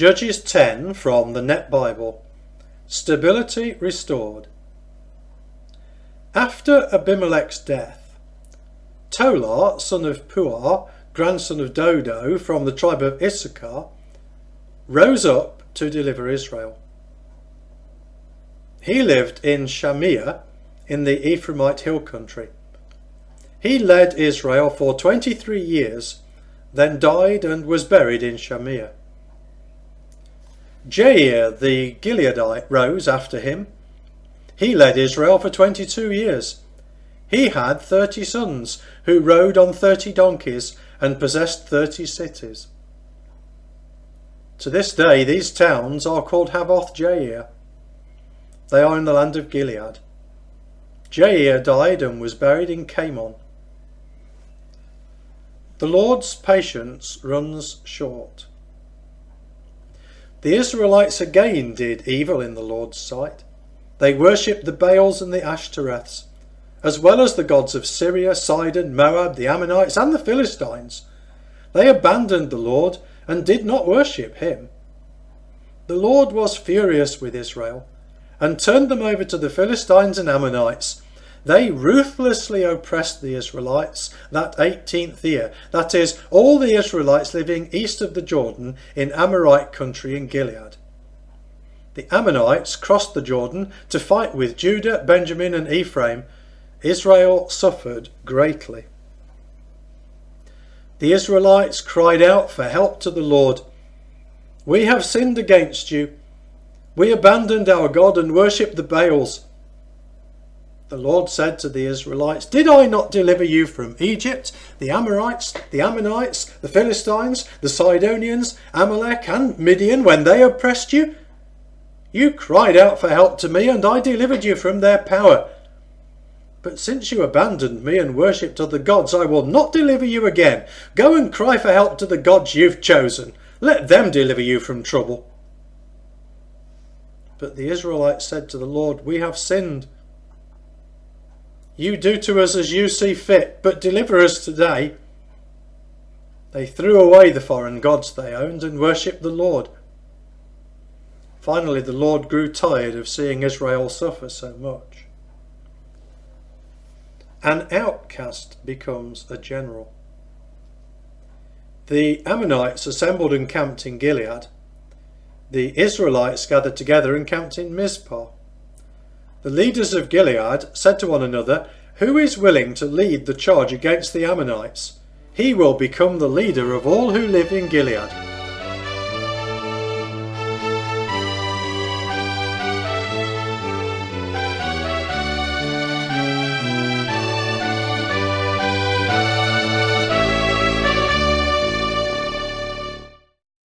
Judges 10 from the Net Bible. Stability restored. After Abimelech's death, Tola, son of Puah, grandson of Dodo from the tribe of Issachar, rose up to deliver Israel. He lived in Shamir in the Ephraimite hill country. He led Israel for 23 years, then died and was buried in Shamir. Jair the Gileadite rose after him. He led Israel for 22 years. He had 30 sons who rode on 30 donkeys and possessed 30 cities. To this day these towns are called Havoth Jair. They are in the land of Gilead. Jair died and was buried in Camon. The Lord's patience runs short. The Israelites again did evil in the Lord's sight. They worshipped the Baals and the Ashtoreths, as well as the gods of Syria, Sidon, Moab, the Ammonites and the Philistines. They abandoned the Lord and did not worship him. The Lord was furious with Israel and turned them over to the Philistines and Ammonites. They ruthlessly oppressed the Israelites that 18th year, that is, all the Israelites living east of the Jordan in Amorite country in Gilead. The Ammonites crossed the Jordan to fight with Judah, Benjamin and Ephraim. Israel suffered greatly. The Israelites cried out for help to the Lord. "We have sinned against you. We abandoned our God and worshipped the Baals." The Lord said to the Israelites, "Did I not deliver you from Egypt, the Amorites, the Ammonites, the Philistines, the Sidonians, Amalek and Midian when they oppressed you? You cried out for help to me and I delivered you from their power. But since you abandoned me and worshipped other gods, I will not deliver you again. Go and cry for help to the gods you've chosen. Let them deliver you from trouble." But the Israelites said to the Lord, "We have sinned. You do to us as you see fit, but deliver us today." They threw away the foreign gods they owned and worshipped the Lord. Finally, the Lord grew tired of seeing Israel suffer so much. An outcast becomes a general. The Ammonites assembled and camped in Gilead. The Israelites gathered together and camped in Mizpah. The leaders of Gilead said to one another, "Who is willing to lead the charge against the Ammonites? He will become the leader of all who live in Gilead."